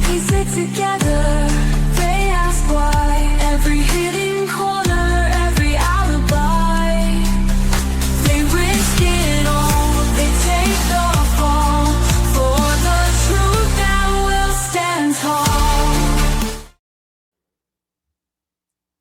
piece it together. They ask why. Every hidden corner, every alibi. They risk it all, they take the fall for the truth that will stand tall.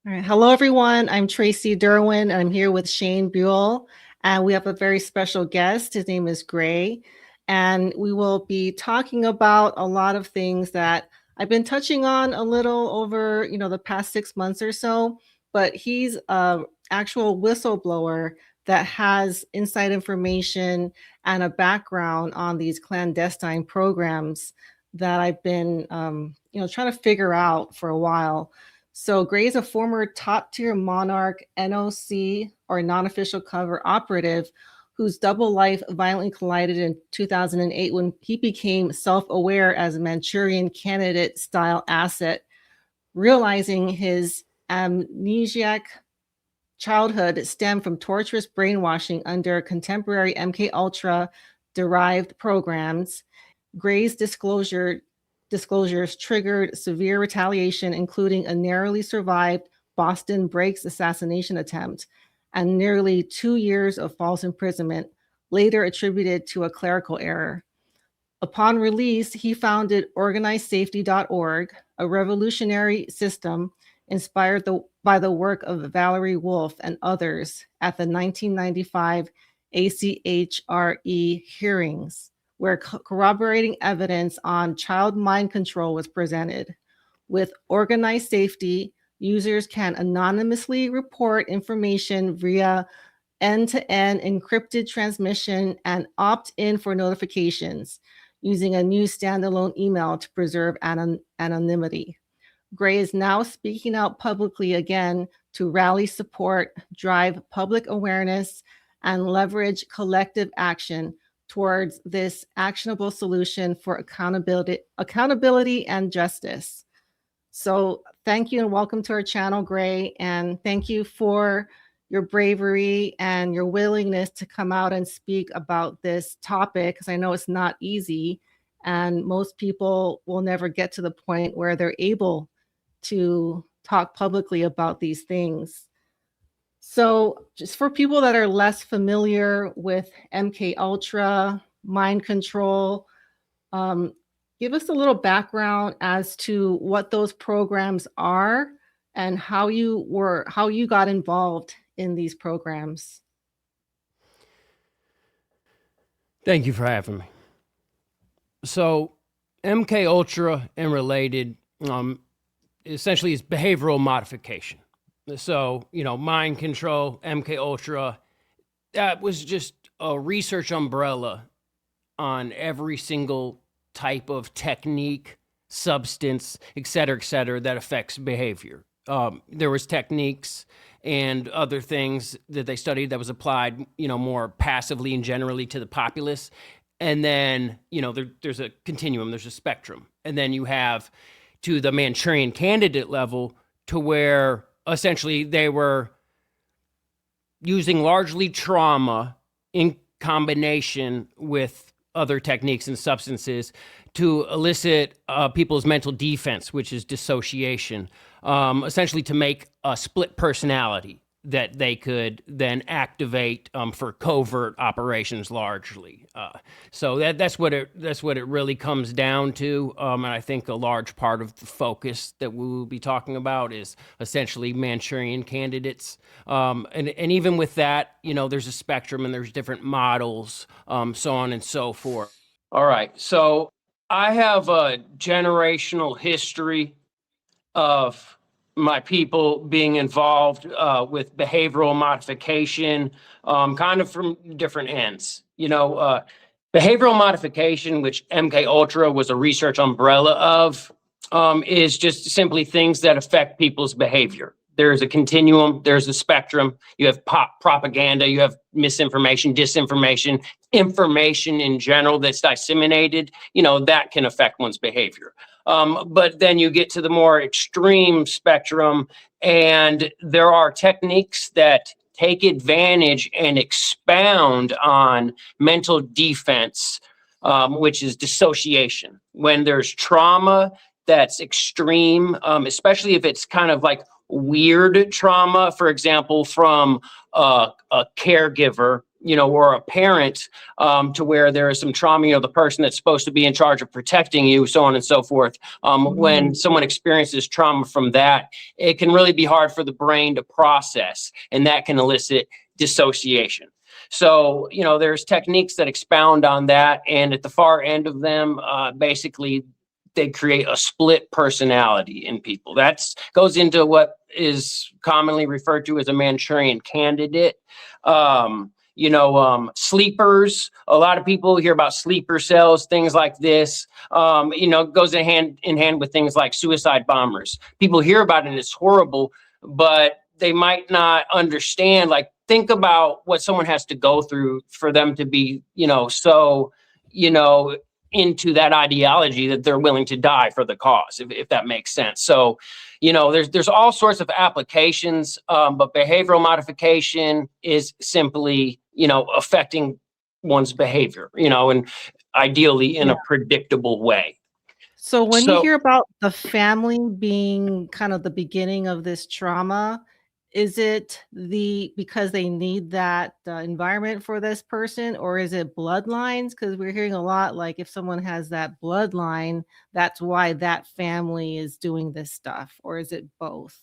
All right. Hello, everyone. I'm Tracy Derwin, and I'm here with Shane Buell. And we have a very special guest. His name is Gray. And we will be talking about a lot of things that I've been touching on a little over, the past 6 months or so. But he's an actual whistleblower that has inside information and a background on these clandestine programs that I've been, trying to figure out for a while. So Gray is a former top-tier Monarch NOC or non-official cover operative whose double life violently collided in 2008 when he became self-aware as a Manchurian Candidate style asset, realizing his amnesiac childhood stemmed from torturous brainwashing under contemporary MKUltra derived programs. Gray's disclosures triggered severe retaliation, including a narrowly survived Boston Breaks assassination attempt and nearly 2 years of false imprisonment, later attributed to a clerical error. Upon release, he founded OrganizedSafety.org, a revolutionary system inspired by the work of Valerie Wolf and others at the 1995 ACHRE hearings, where corroborating evidence on child mind control was presented. With Organized Safety, users can anonymously report information via end-to-end encrypted transmission and opt in for notifications using a new standalone email to preserve anonymity. Gray is now speaking out publicly again to rally support, drive public awareness, and leverage collective action towards this actionable solution for accountability and justice. So thank you and welcome to our channel, Gray, and thank you for your bravery and your willingness to come out and speak about this topic, because I know it's not easy and most people will never get to the point where they're able to talk publicly about these things. So just for people that are less familiar with MKUltra, mind control, give us a little background as to what those programs are and how you got involved in these programs. Thank you for having me. So MKUltra and related essentially is behavioral modification. So, mind control, MKUltra, that was just a research umbrella on every single type of technique, substance, et cetera, that affects behavior. There was techniques and other things that they studied that was applied, more passively and generally to the populace. And then, there's a continuum, there's a spectrum. And then you have to the Manchurian Candidate level, to where essentially they were using largely trauma in combination with other techniques and substances to elicit people's mental defense, which is dissociation, essentially to make a split personality that they could then activate for covert operations largely. So that's what it really comes down to. And I think a large part of the focus that we will be talking about is essentially Manchurian Candidates. And even with that, there's a spectrum and there's different models, so on and so forth. All right. So I have a generational history of my people being involved with behavioral modification, kind of from different ends. Behavioral modification, which MKUltra was a research umbrella of, is just simply things that affect people's behavior. There's a continuum, there's a spectrum. You have propaganda, you have misinformation, disinformation, information in general that's disseminated, that can affect one's behavior. But then you get to the more extreme spectrum, and there are techniques that take advantage and expound on mental defense, which is dissociation. When there's trauma, that's extreme, especially if it's kind of like weird trauma, for example, from a caregiver, or a parent, to where there is some trauma, the person that's supposed to be in charge of protecting you, so on and so forth. When someone experiences trauma from that, it can really be hard for the brain to process, and that can elicit dissociation. So, there's techniques that expound on that. And at the far end of them, basically, they create a split personality in people. That goes into what is commonly referred to as a Manchurian Candidate. Sleepers. A lot of people hear about sleeper cells, things like this. Goes in hand with things like suicide bombers. People hear about it and it's horrible, but they might not understand. Like, think about what someone has to go through for them to be, so, into that ideology that they're willing to die for the cause, if that makes sense. So, there's all sorts of applications, but behavioral modification is simply, affecting one's behavior, and ideally in a predictable way. So when you hear about the family being kind of the beginning of this trauma, is it because they need that environment for this person, or is it bloodlines? Because we're hearing a lot like if someone has that bloodline, that's why that family is doing this stuff, or is it both?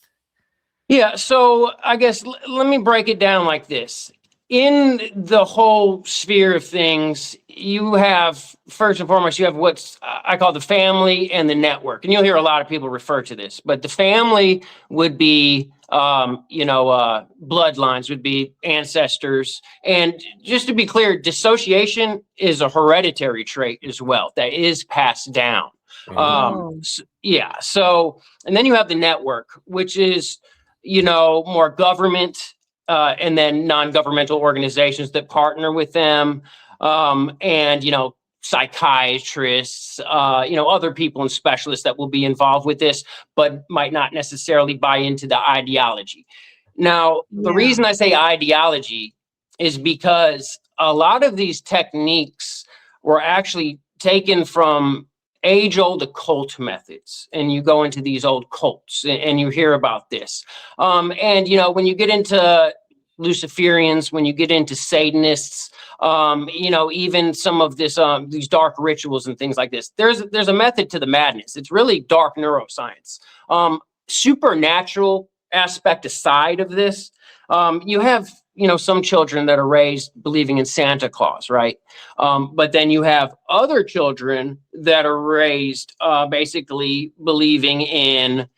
Yeah, so I guess let me break it down like this. In the whole sphere of things, you have, first and foremost, you have what's I call the family and the network. And you'll hear a lot of people refer to this, but the family would be, bloodlines, would be ancestors. And just to be clear, dissociation is a hereditary trait as well that is passed down. So, and then you have the network, which is, more government, and then non-governmental organizations that partner with them, and, psychiatrists, other people and specialists that will be involved with this, but might not necessarily buy into the ideology. Now, the reason I say ideology is because a lot of these techniques were actually taken from age-old occult methods, and you go into these old cults and you hear about this. And when you get into Luciferians, when you get into Satanists, even some of this, these dark rituals and things like this, there's a method to the madness. It's really dark neuroscience. Supernatural aspect aside of this, you have, some children that are raised believing in Santa Claus, right? But then you have other children that are raised basically believing in,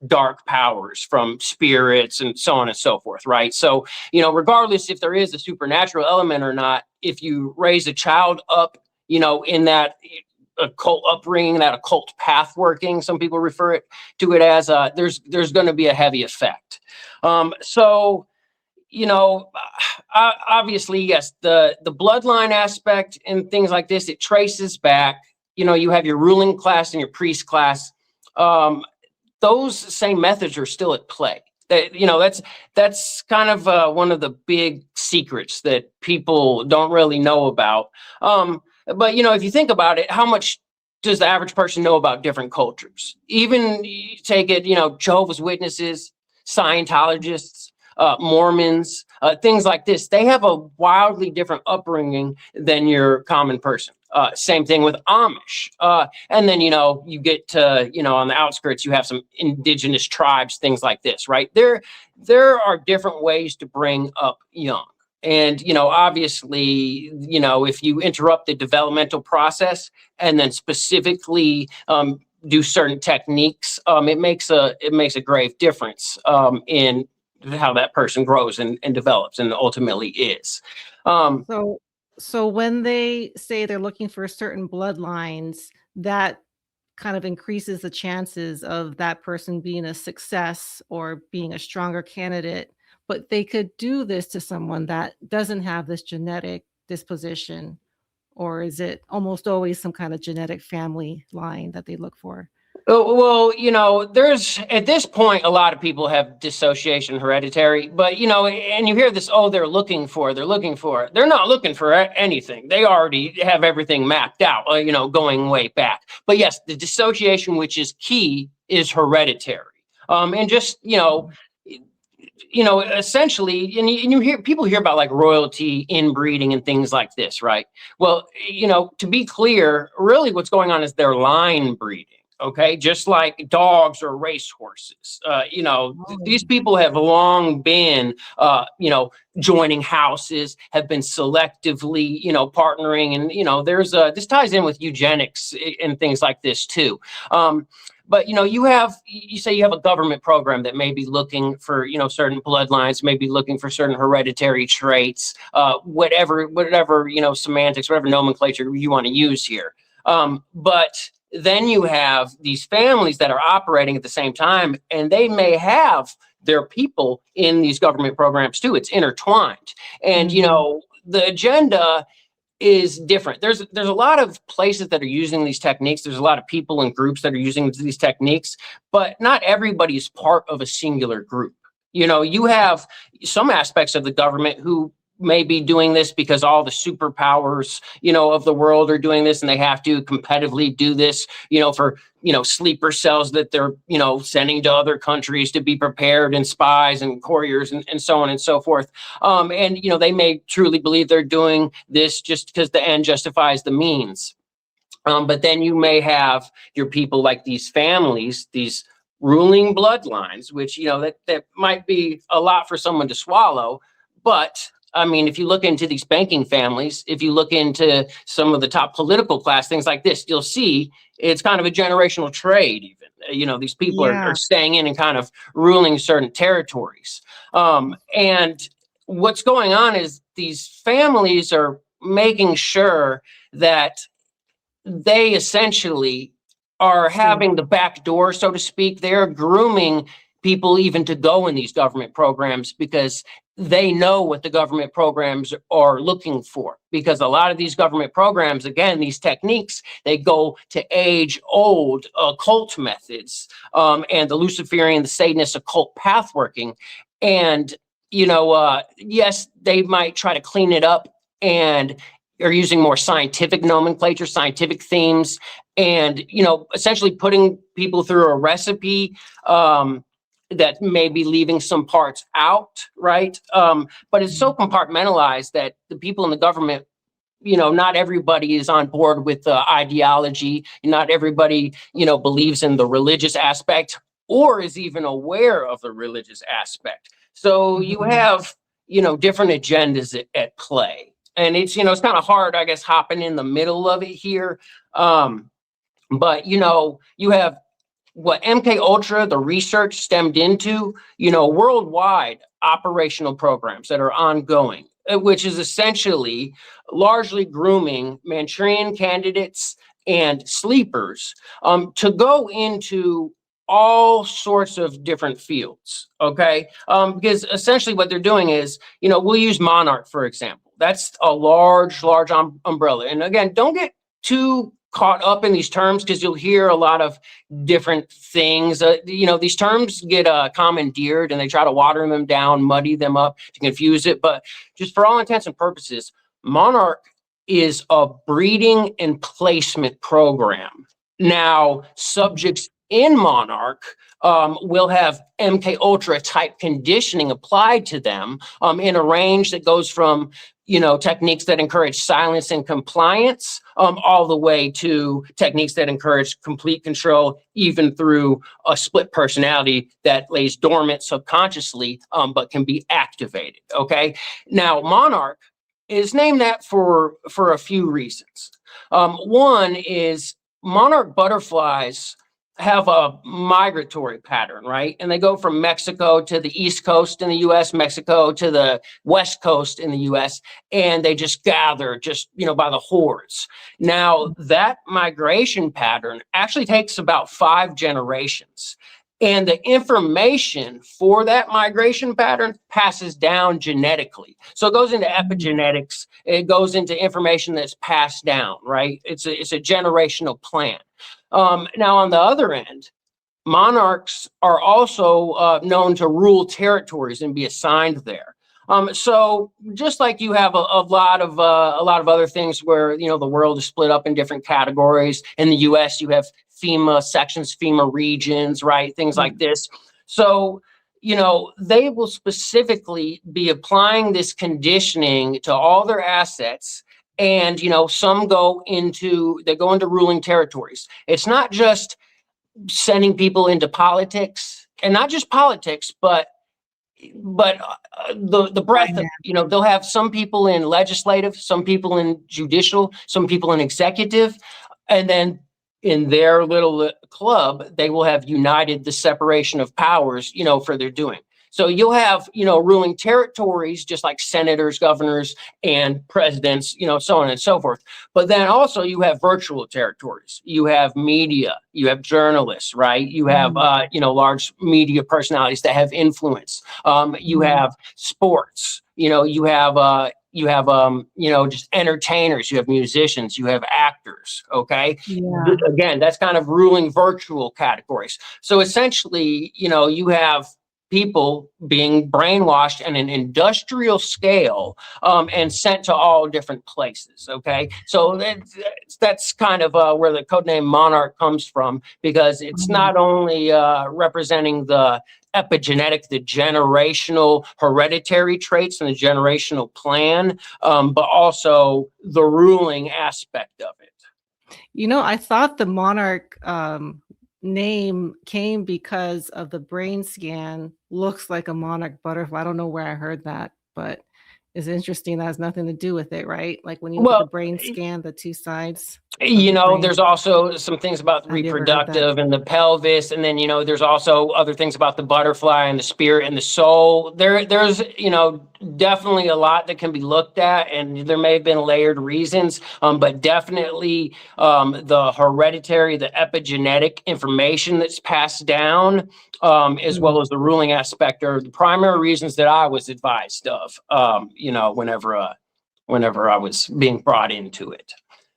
dark powers from spirits and so on and so forth, right? So, regardless if there is a supernatural element or not, if you raise a child up, in that occult upbringing, that occult path working, some people refer to it as, there's going to be a heavy effect. So, obviously, yes, the bloodline aspect and things like this, it traces back. You have your ruling class and your priest class. Those same methods are still at play. That's kind of one of the big secrets that people don't really know about. But if you think about it, how much does the average person know about different cultures? Even you take it, Jehovah's Witnesses, Scientologists, Mormons, things like this. They have a wildly different upbringing than your common person. Same thing with Amish. And then, you get to, on the outskirts, you have some indigenous tribes, things like this, right? There are different ways to bring up young. And, obviously, if you interrupt the developmental process and then specifically do certain techniques, it makes a grave difference in how that person grows and develops and ultimately is. So when they say they're looking for certain bloodlines, that kind of increases the chances of that person being a success or being a stronger candidate. But they could do this to someone that doesn't have this genetic disposition, or is it almost always some kind of genetic family line that they look for? Well, there's at this point, a lot of people have dissociation hereditary, but, and you hear this, oh, they're looking for. They're not looking for anything. They already have everything mapped out, going way back. But yes, the dissociation, which is key, is hereditary. And just, essentially, and you hear people hear about like royalty inbreeding and things like this, right? Well, to be clear, really what's going on is they're line breeding. Okay, just like dogs or racehorses. These people have long been, joining houses, have been selectively, partnering, and there's this ties in with eugenics and things like this too. But you say you have a government program that may be looking for certain bloodlines, maybe looking for certain hereditary traits, whatever semantics, whatever nomenclature you want to use here. But then you have these families that are operating at the same time, and they may have their people in these government programs too. It's intertwined, and the agenda is different. There's a lot of places that are using these techniques. There's a lot of people and groups that are using these techniques, but not everybody is part of a singular group. You have some aspects of the government who may be doing this because all the superpowers, of the world are doing this, and they have to competitively do this, for, sleeper cells that they're, sending to other countries to be prepared, and spies and couriers and so on and so forth. And, they may truly believe they're doing this just because the end justifies the means. But then you may have your people like these families, these ruling bloodlines, which, that might be a lot for someone to swallow. But I mean, if you look into these banking families, if you look into some of the top political class, things like this, you'll see it's kind of a generational trade even. These people are staying in and kind of ruling certain territories. And what's going on is these families are making sure that they essentially are having the back door, so to speak. They're grooming people even to go in these government programs because they know what the government programs are looking for. Because a lot of these government programs, again, these techniques, they go to age-old occult methods, and the Luciferian, the Satanist occult path working. And, yes, they might try to clean it up and are using more scientific nomenclature, scientific themes, and, essentially putting people through a recipe that may be leaving some parts out, right? But it's so compartmentalized that the people in the government, not everybody is on board with the ideology. Not everybody, believes in the religious aspect or is even aware of the religious aspect. So you have, different agendas at play. And it's, it's kind of hard, I guess, hopping in the middle of it here. But, you have what MKUltra, the research stemmed into, worldwide operational programs that are ongoing, which is essentially largely grooming Manchurian candidates and sleepers to go into all sorts of different fields. Okay. Because essentially what they're doing is, we'll use Monarch, for example. That's a large umbrella. And again, don't get too caught up in these terms because you'll hear a lot of different things. These terms get commandeered and they try to water them down, muddy them up to confuse it. But just for all intents and purposes, Monarch is a breeding and placement program. Now, subjects in Monarch will have MKUltra type conditioning applied to them in a range that goes from techniques that encourage silence and compliance, all the way to techniques that encourage complete control, even through a split personality that lays dormant subconsciously, but can be activated. Okay. Now, Monarch is named that for a few reasons. One is Monarch butterflies have a migratory pattern, right? And they go from Mexico to the East Coast in the US, Mexico to the West Coast in the US, and they just gather by the hordes. Now, that migration pattern actually takes about 5 generations. And the information for that migration pattern passes down genetically. So it goes into epigenetics. It goes into information that's passed down, right? It's a generational plan. Now, on the other end, monarchs are also known to rule territories and be assigned there. So just like you have a lot of other things where, you know, the world is split up in different categories. In the U.S., you have FEMA sections, FEMA regions, right? Things like this. So, you know, they will specifically be applying this conditioning to all their assets. And, you know, some go into ruling territories. It's not just sending people into politics, and not just politics, but the breadth of, you know, they'll have some people in legislative, some people in judicial, some people in executive, and then in their little club, they will have united the separation of powers, you know, for their doing. So you'll have, you know, ruling territories, just like senators, governors, and presidents, you know, so on and so forth. But then also you have virtual territories. You have media, you have journalists, right? You have, you know, large media personalities that have influence. You have sports, you know, you have, you know, just entertainers, you have musicians, you have actors. Okay. Yeah. Again, that's kind of ruling virtual categories. So essentially, you know, you have people being brainwashed at an industrial scale and sent to all different places. Okay. So that's kind of where the codename Monarch comes from, because it's not only representing the epigenetic, the generational hereditary traits and the generational plan, but also the ruling aspect of it. You know, I thought the Monarch name came because of the brain scan. Looks like a monarch butterfly. I don't know where I heard that, but it's interesting. That has nothing to do with it, right? Like when you look at the brain scan, the two sides. You know, there's also some things about the reproductive and the pelvis, and then, you know, there's also other things about the butterfly and the spirit and the soul. There's, you know, definitely a lot that can be looked at, and there may have been layered reasons, but definitely the hereditary, the epigenetic information that's passed down, as well as the ruling aspect, are the primary reasons that I was advised of, you know, whenever I was being brought into it.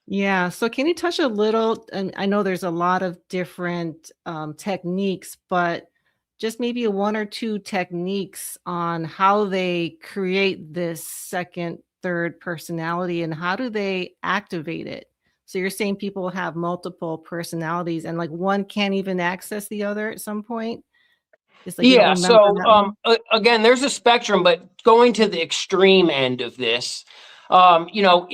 Yeah. So can you touch a little, and I know there's a lot of different techniques, but just maybe one or two techniques on how they create this second, third personality, and how do they activate it? So you're saying people have multiple personalities and like one can't even access the other at some point? It's like you don't Yeah, remember so that one? again, there's a spectrum, but going to the extreme end of this, you know,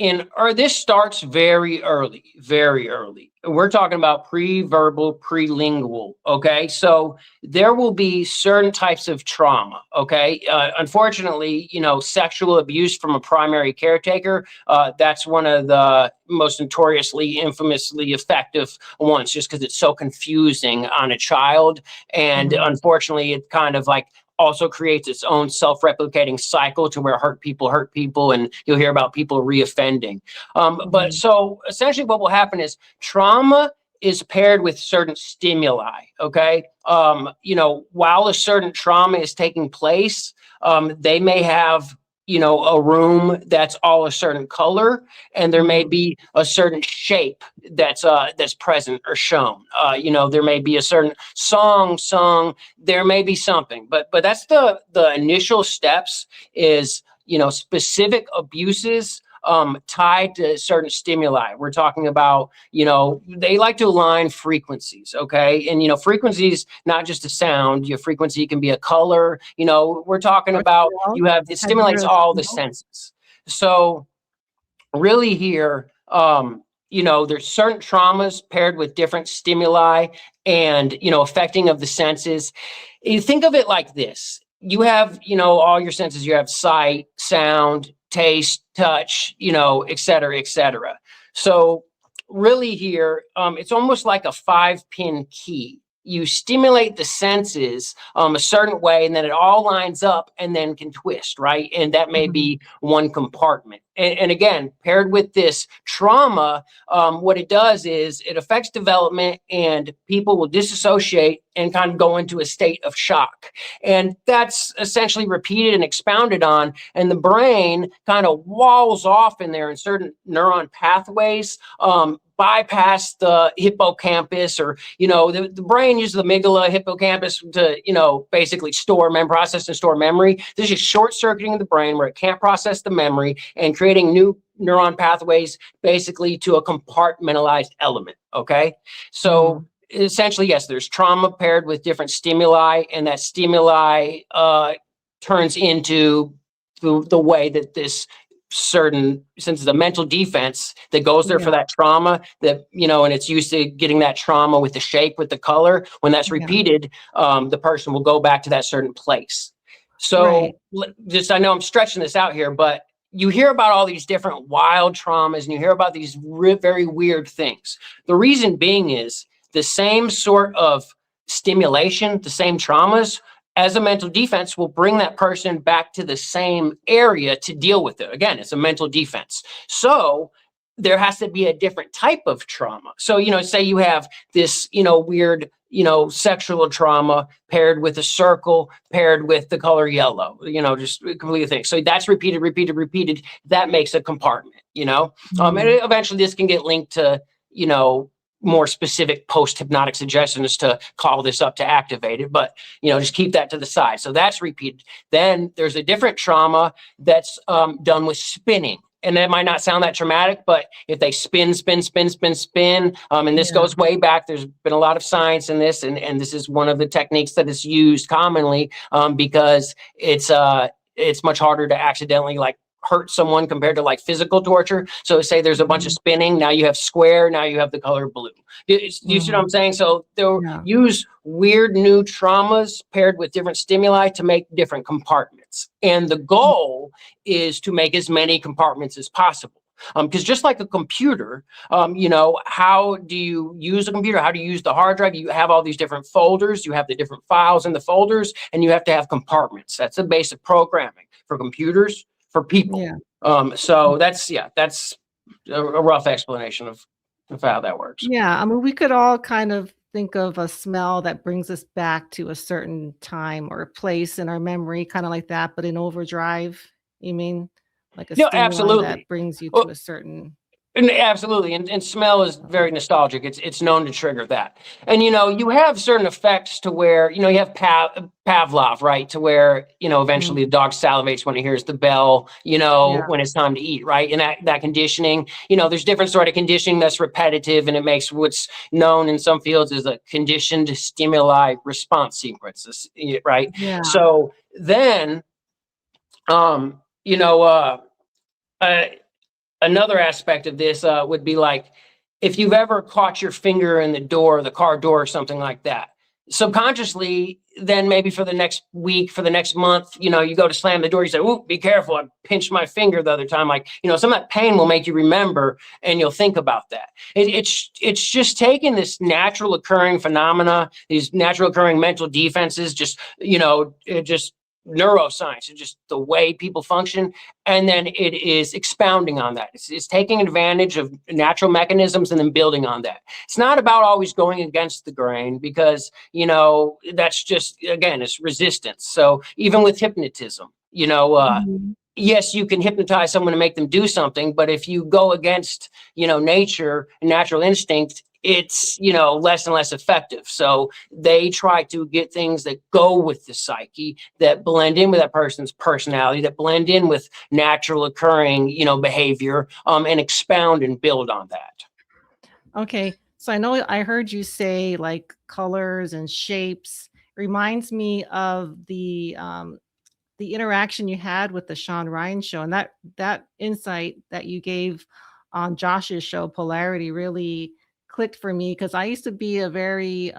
this starts very early, very early. We're talking about pre-verbal, prelingual. Okay, so there will be certain types of trauma. Okay, unfortunately, you know, sexual abuse from a primary caretaker, that's one of the most notoriously, infamously effective ones, just because it's so confusing on a child. And unfortunately, it kind of like also creates its own self-replicating cycle to where hurt people, and you'll hear about people reoffending. But so essentially what will happen is trauma is paired with certain stimuli. Okay. You know, while a certain trauma is taking place, they may have, you know, a room that's all a certain color, and there may be a certain shape that's present or shown. You know, there may be a certain song sung, there may be something, but that's the initial steps is, you know, specific abuses tied to certain stimuli. We're talking about, you know, they like to align frequencies, okay? And, you know, frequencies, not just a sound, your frequency can be a color, you know, we're talking about, it stimulates all the senses. So really here, you know, there's certain traumas paired with different stimuli and, you know, affecting of the senses. You think of it like this. You have, you know, all your senses, you have sight, sound, taste, touch, you know, et cetera, et cetera. So really here, it's almost like a 5-pin key. You stimulate the senses a certain way, and then it all lines up and then can twist, right? And that may be one compartment. and again, paired with this trauma, what it does is it affects development, and people will disassociate and kind of go into a state of shock. And that's essentially repeated and expounded on, and the brain kind of walls off in there in certain neuron pathways, bypass the hippocampus, or the brain uses the amygdala, hippocampus to basically process and store memory. This is short circuiting the brain where it can't process the memory and creating new neuron pathways basically to a compartmentalized element. Okay, so essentially, yes, there's trauma paired with different stimuli, and that stimuli turns into the way that this certain, since it's a mental defense that goes there for that trauma, that and it's used to getting that trauma with the shape, with the color, when that's repeated, the person will go back to that certain place. So just, I know I'm stretching this out here, but you hear about all these different wild traumas, and you hear about these very weird things. The reason being is the same sort of stimulation, the same traumas as a mental defense will bring that person back to the same area to deal with it. Again, it's a mental defense. So there has to be a different type of trauma. So, say you have this, weird, sexual trauma paired with a circle, paired with the color yellow, just completely thing. So that's repeated. That makes a compartment, and eventually this can get linked to, more specific post-hypnotic suggestions to call this up to activate it, but just keep that to the side. So that's repeated. Then there's a different trauma that's done with spinning. And that might not sound that traumatic, but if they spin, and this goes way back, there's been a lot of science in this, and this is one of the techniques that is used commonly, because it's much harder to accidentally hurt someone compared to physical torture. So say there's a bunch of spinning, now you have square, now you have the color blue. You see what I'm saying? So they'll use weird new traumas paired with different stimuli to make different compartments. And the goal is to make as many compartments as possible. Because just like a computer, how do you use a computer? How do you use the hard drive? You have all these different folders, you have the different files in the folders, and you have to have compartments. That's the basic programming for computers, for people. So that's a rough explanation of how that works. I mean, we could all kind of think of a smell that brings us back to a certain time or a place in our memory, kind of like that, but in overdrive. You mean like a stimuli absolutely. that brings you to a certain... Absolutely. And smell is very nostalgic. It's known to trigger that. And, you have certain effects to where, you have Pavlov, right? To where, eventually the dog salivates when it hears the bell, when it's time to eat, right? And that conditioning, there's different sort of conditioning that's repetitive, and it makes what's known in some fields as a conditioned stimuli response sequence, right? So then, another aspect of this would be if you've ever caught your finger in the car door or something like that, subconsciously, then maybe for the next week, for the next month, you go to slam the door, you say, "Ooh, be careful, I pinched my finger the other time." Some of that pain will make you remember, and you'll think about that. It's just taking this natural occurring phenomena, these natural occurring mental defenses, just neuroscience and just the way people function, and then it is expounding on that. It's taking advantage of natural mechanisms and then building on that. It's not about always going against the grain, because that's just, again, it's resistance. So even with hypnotism, yes, you can hypnotize someone to make them do something, but if you go against nature and natural instinct, it's less and less effective. So they try to get things that go with the psyche, that blend in with that person's personality, that blend in with natural occurring behavior, and expound and build on that. Okay, so I know I heard you say colors and shapes. Reminds me of the interaction you had with the Sean Ryan show, and that insight that you gave on Josh's show Polarity really clicked for me, because I used to be a very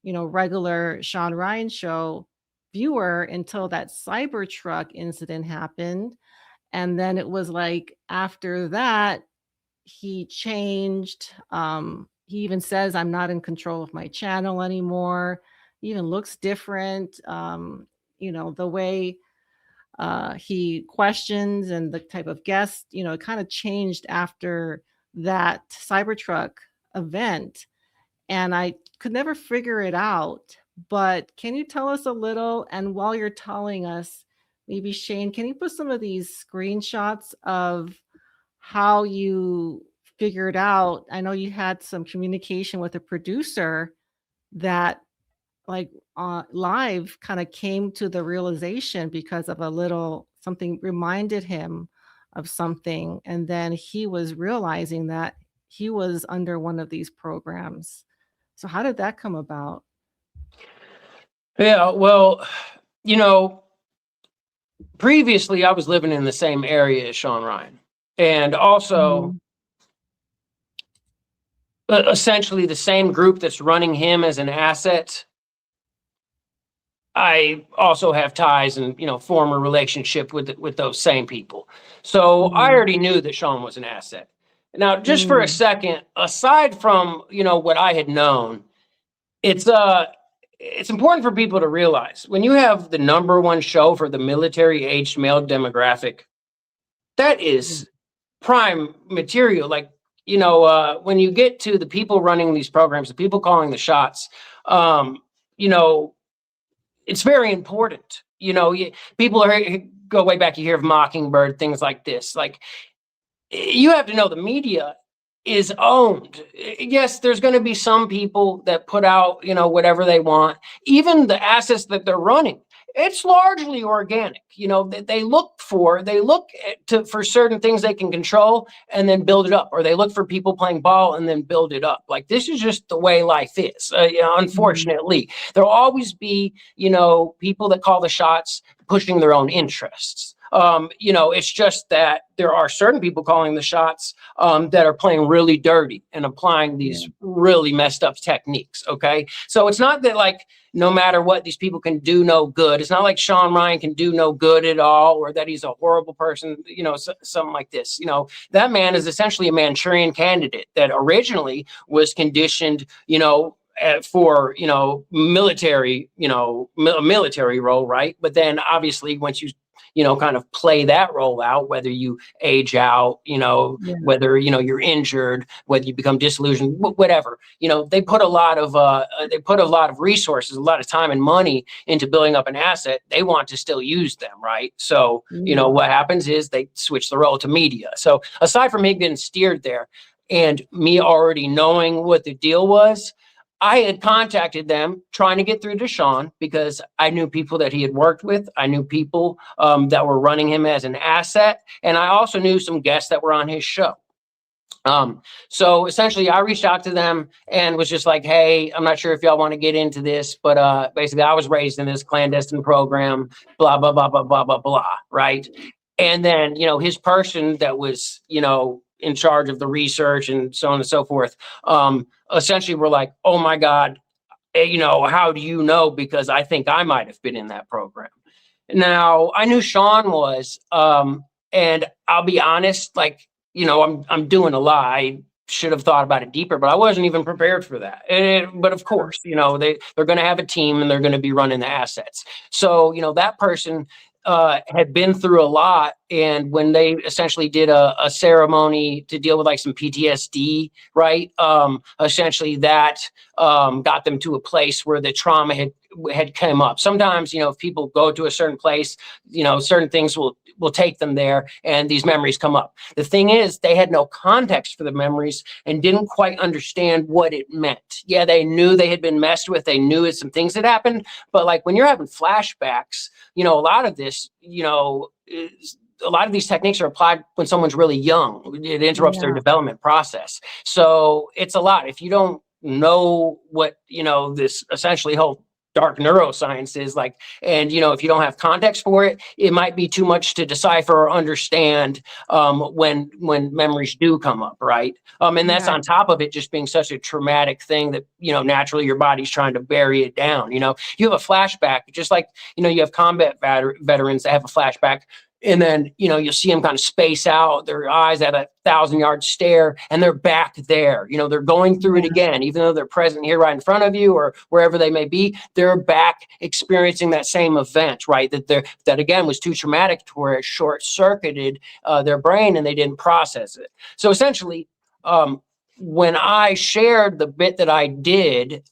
regular Sean Ryan show viewer until that Cybertruck incident happened. And then it was after that he changed. He even says, "I'm not in control of my channel anymore." He even looks different. The way he questions and the type of guest, it kind of changed after that Cybertruck event. And I could never figure it out. But can you tell us a little? And while you're telling us, maybe Shane, can you put some of these screenshots of how you figured out? I know you had some communication with a producer that, like, live kind of came to the realization because of a little something reminded him of something. And then he was realizing that he was under one of these programs. So how did that come about? Yeah, well, previously I was living in the same area as Sean Ryan, and also Mhm. essentially the same group that's running him as an asset. I also have ties and former relationship with those same people, so I Mhm. already knew that Sean was an asset. Now, just for a Mm. second, aside from what I had known, it's important for people to realize when you have the number one show for the military aged male demographic, that Mm. is prime material. Like, when you get to the people running these programs, the people calling the shots, um, you know, it's very important. People go way back. You hear of Mockingbird, things like this. Like, you have to know the media is owned. Yes, there's going to be some people that put out, whatever they want. Even the assets that they're running, it's largely organic. For certain things they can control and then build it up, or they look for people playing ball and then build it up. Like, this is just the way life is. Mhm. Unfortunately, there'll always be, people that call the shots pushing their own interests. It's just that there are certain people calling the shots that are playing really dirty and applying Yeah. these really messed up techniques. Okay. So it's not that, like, no matter what, these people can do no good. It's not like Sean Ryan can do no good at all, or that he's a horrible person, something like this. That man is essentially a Manchurian candidate that originally was conditioned, for military, a military role, right? But then obviously once you kind of play that role out, whether you age out, Yeah. whether you're injured, whether you become disillusioned, whatever, they put a lot of resources, a lot of time and money into building up an asset. They want to still use them, right? So Mm. what happens is they switch the role to media. So aside from me getting steered there and me already knowing what the deal was, I had contacted them trying to get through to Sean because I knew people that he had worked with. I knew people that were running him as an asset. And I also knew some guests that were on his show. So essentially, I reached out to them and was just like, hey, I'm not sure if y'all want to get into this, but basically, I was raised in this clandestine program, blah, blah, blah, blah, blah, blah, blah, right? And then, his person that was, in charge of the research and so on and so forth, essentially were like, oh my God, how do you know? Because I think I might have been in that program. Now, I knew Sean was, and I'll be honest, like, I'm doing a lot. I should have thought about it deeper, but I wasn't even prepared for that. But of course, they're going to have a team and they're going to be running the assets. So, that person had been through a lot. And when they essentially did a ceremony to deal with like some PTSD, right? Essentially that got them to a place where the trauma had come up. Sometimes, if people go to a certain place, certain things will take them there and these memories come up. The thing is, they had no context for the memories and didn't quite understand what it meant. Yeah, they knew they had been messed with. They knew some things had happened. But like when you're having flashbacks, a lot of this, a lot of these techniques are applied when someone's really young. It interrupts their Yeah. development process. So it's a lot. If you don't know what, this essentially whole dark neuroscience is like, and if you don't have context for it, it might be too much to decipher or understand when memories do come up, right? And that's Yeah. on top of it just being such a traumatic thing that naturally your body's trying to bury it down. You have a flashback, just like you have combat veterans that have a flashback. And then, you'll see them kind of space out, their eyes at a 1,000-yard stare, and they're back there. They're going through it again, even though they're present here right in front of you or wherever they may be, they're back experiencing that same event, right? That again was too traumatic to where it short-circuited their brain and they didn't process it. So essentially, when I shared the bit that I did,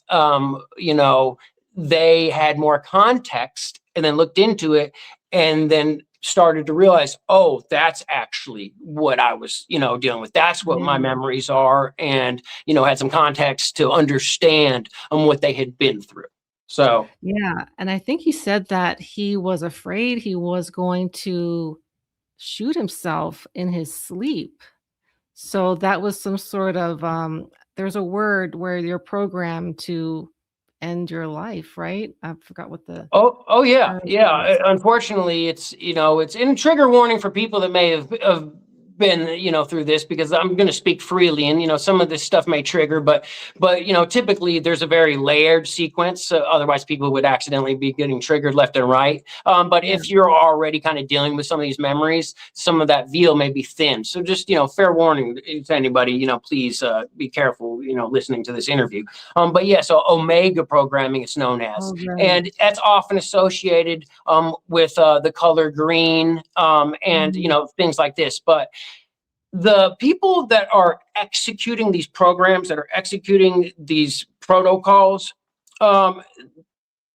they had more context and then looked into it and then started to realize, oh, that's actually what I was, dealing with. That's what my memories are. And, had some context to understand what they had been through. So, Yeah. And I think he said that he was afraid he was going to shoot himself in his sleep. So that was some sort of, there's a word where you're programmed to end your life, right? I forgot what the oh yeah. term Yeah. is. Unfortunately, it's in trigger warning for people that may have been, through this, because I'm going to speak freely and, some of this stuff may trigger, but, typically there's a very layered sequence. Otherwise people would accidentally be getting triggered left and right. But Yeah. if you're already kind of dealing with some of these memories, some of that veil may be thin. So just, fair warning to anybody, please be careful, listening to this interview. But yeah, so omega programming, it's known as, Oh, right. and that's often associated with the color green and, things like this. But the people that are executing these programs, that are executing these protocols,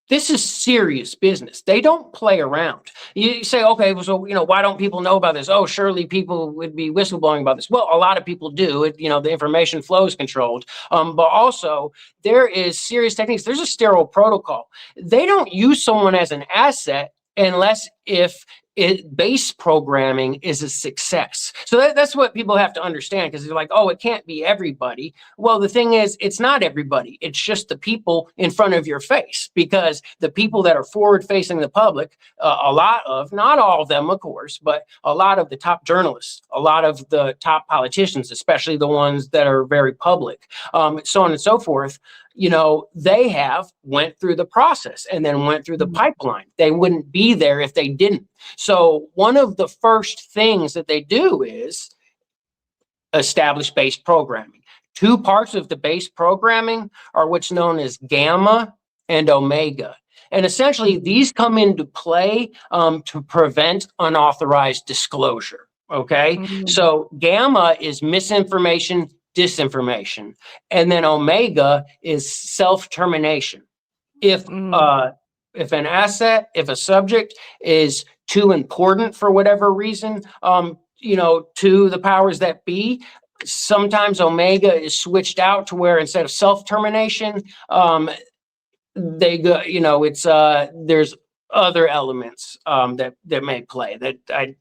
this is serious business. They don't play around. You say, okay, so, why don't people know about this? Oh, surely people would be whistleblowing about this. Well, a lot of people do. The information flow is controlled. But also, there is serious techniques. There's a sterile protocol. They don't use someone as an asset unless if base programming is a success. So that's what people have to understand, because they're like, oh, it can't be everybody. Well, the thing is, it's not everybody. It's just the people in front of your face, because the people that are forward facing the public, a lot of, not all of them, of course, but a lot of the top journalists, a lot of the top politicians, especially the ones that are very public, so on and so forth, they have went through the process and then went through the pipeline. They wouldn't be there if they didn't. So one of the first things that they do is establish base programming. Two parts of the base programming are what's known as gamma and omega. And essentially, these come into play to prevent unauthorized disclosure. Okay. So gamma is misinformation, disinformation. And then omega is self-termination. If an asset, if a subject is too important for whatever reason, to the powers that be, sometimes omega is switched out to where instead of self-termination, they go, it's there's other elements that may play that I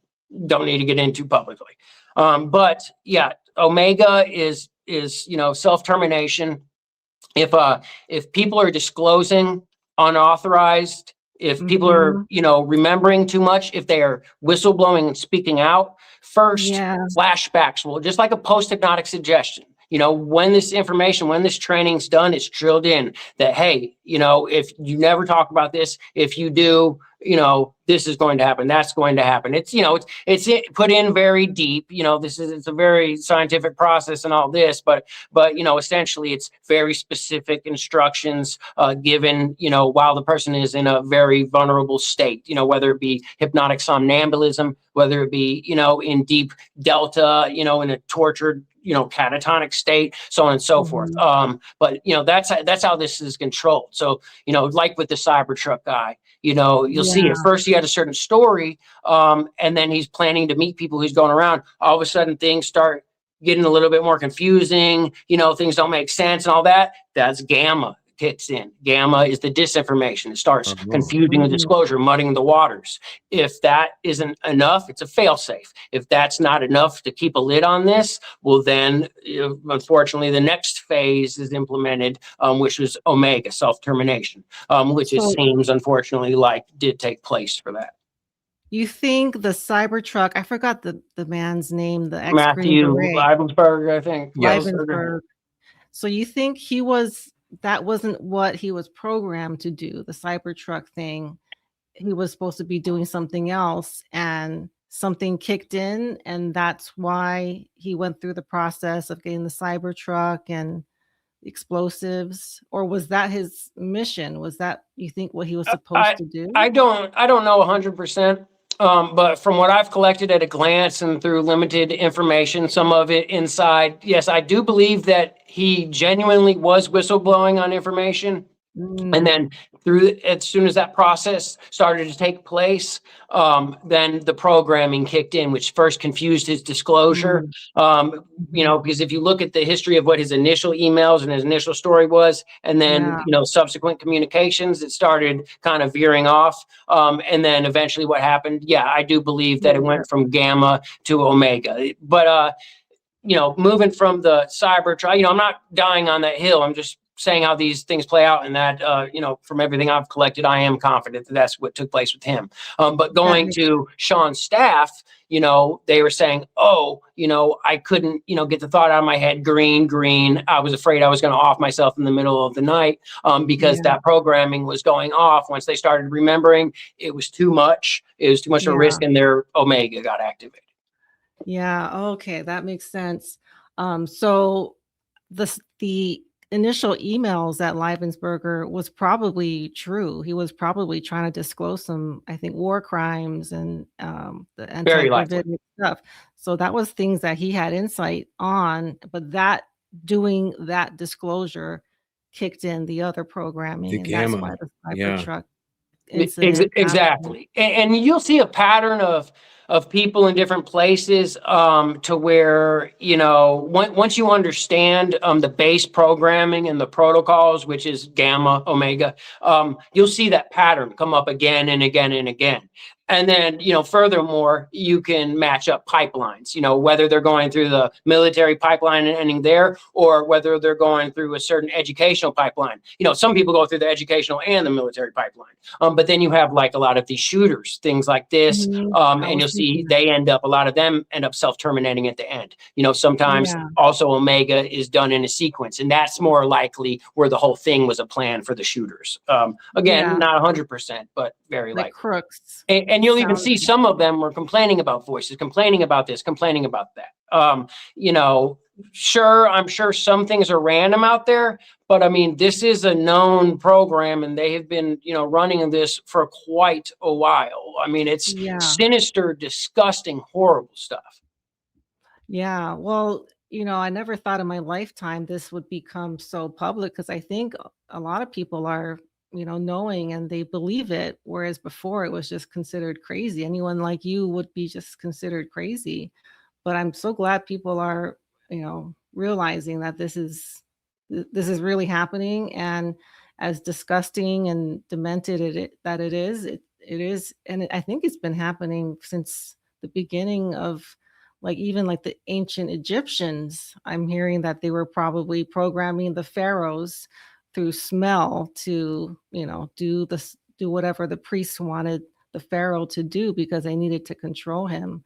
don't need to get into publicly. But yeah, omega is self-termination. If people are disclosing unauthorized, if people are remembering too much, if they are whistleblowing and speaking out, first flashbacks will, just like a post-hypnotic suggestion. When this information, when this training's done, it's drilled in that, hey, if you never talk about this, if you do, this is going to happen, that's going to happen. It's, it's put in very deep, it's a very scientific process and all this, but, essentially it's very specific instructions given, while the person is in a very vulnerable state, whether it be hypnotic somnambulism, whether it be, in deep delta, in a tortured, catatonic state, so on and so forth. But that's how this is controlled. So, like with the Cybertruck guy, you'll see at first he had a certain story, and then he's planning to meet people who's going around. All of a sudden things start getting a little bit more confusing, things don't make sense and all that. That's gamma kicks in. Gamma is the disinformation. It starts confusing the disclosure, muddying the waters. If that isn't enough, it's a fail-safe. If that's not enough to keep a lid on this, well then, unfortunately, the next phase is implemented, which was omega, self-termination, which it seems, unfortunately, like did take place for that. You think the Cybertruck, I forgot the man's name, the Matthew Leibensberg, I think. Leibensberg. So you think that wasn't what he was programmed to do, the Cybertruck thing. He was supposed to be doing something else, and something kicked in, and that's why he went through the process of getting the Cybertruck and explosives? Or was that his mission? Was that, you think, what he was supposed I to do? I don't know 100%. But from what I've collected at a glance and through limited information, some of it inside, yes, I do believe that he genuinely was whistleblowing on information. And Mm, then as soon as that process started to take place, then the programming kicked in, which first confused his disclosure. mm, mhm. Because if you look at the history of what his initial emails and his initial story was, and then, Yeah, subsequent communications, it started kind of veering off. And then eventually what happened, yeah, I do believe that it yeah, went from gamma to omega. But, moving from the cyber trial, I'm not dying on that hill. I'm just saying how these things play out, and that, from everything I've collected, I am confident that that's what took place with him. But that going makes to Sean's staff, they were saying, oh, I couldn't, get the thought out of my head, green. I was afraid I was going to off myself in the middle of the night, because yeah, that programming was going off. Once they started remembering, it was too much. It was too much of a yeah. risk, and their Omega got activated. Yeah, okay, that makes sense. So the initial emails at Leibensberger was probably true. He was probably trying to disclose some, I think, war crimes and the Very likely. anti-gravitic stuff. So that was things that he had insight on, but that doing that disclosure kicked in the other The programming, and that's why gamma. the Yeah. Cybertruck incident happened. Exactly. And you'll see a pattern of people in different places, to where, once you understand the base programming and the protocols, which is gamma, omega, you'll see that pattern come up again and again and again. And then, furthermore, you can match up pipelines, whether they're going through the military pipeline and ending there, or whether they're going through a certain educational pipeline. Some people go through the educational and the military pipeline. But then you have like a lot of these shooters, things like this. Mhm. I And was you'll thinking see that. a lot of them end up self-terminating at the end. Sometimes Yeah, also Omega is done in a sequence, and that's more likely where the whole thing was a plan for the shooters. Again, yeah, not 100%, but very like likely. crooks. And you'll even Sounds see some of them were complaining about voices, complaining about this, complaining about that. You know, sure, I'm sure some things are random out there, but I mean, this is a known program and they have been, running this for quite a while. I mean, it's yeah. sinister, disgusting, horrible stuff. Yeah, well, I never thought in my lifetime this would become so public because I think a lot of people are, knowing and they believe it, whereas before it was just considered crazy. Anyone like you would be just considered crazy. But I'm so glad people are, realizing that this is really happening, and as disgusting and demented that it is, it is, and I think it's been happening since the beginning of, like, even like the ancient Egyptians. I'm hearing that they were probably programming the pharaohs through smell to, do whatever the priests wanted the pharaoh to do because they needed to control him.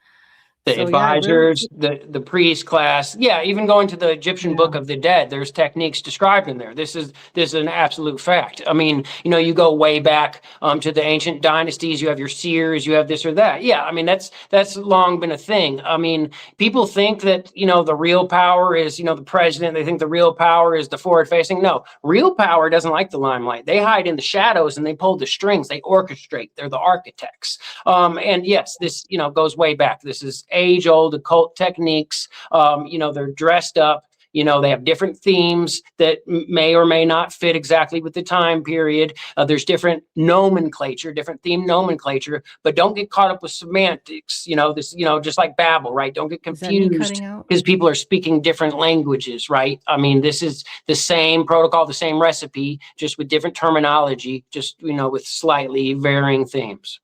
The So yeah, really, advisors, the priest class. Yeah, even going to the Egyptian yeah, Book of the Dead, there's techniques described in there. This is an absolute fact. I mean, you go way back to the ancient dynasties. You have your seers, you have this or that. Yeah, I mean that's long been a thing. I mean, people think that the real power is the president. They think the real power is the forward facing. No, real power doesn't like the limelight. They hide in the shadows and they pull the strings. They orchestrate. They're the architects. And yes, this goes way back. This is age-old occult techniques. They're dressed up. They have different themes that may or may not fit exactly with the time period. There's different nomenclature, different theme nomenclature, but don't get caught up with semantics. Just like Babel, right? Don't get is that me confused cutting out? because people are speaking different languages, right? I mean, this is the same protocol, the same recipe, just with different terminology, just, with slightly varying themes.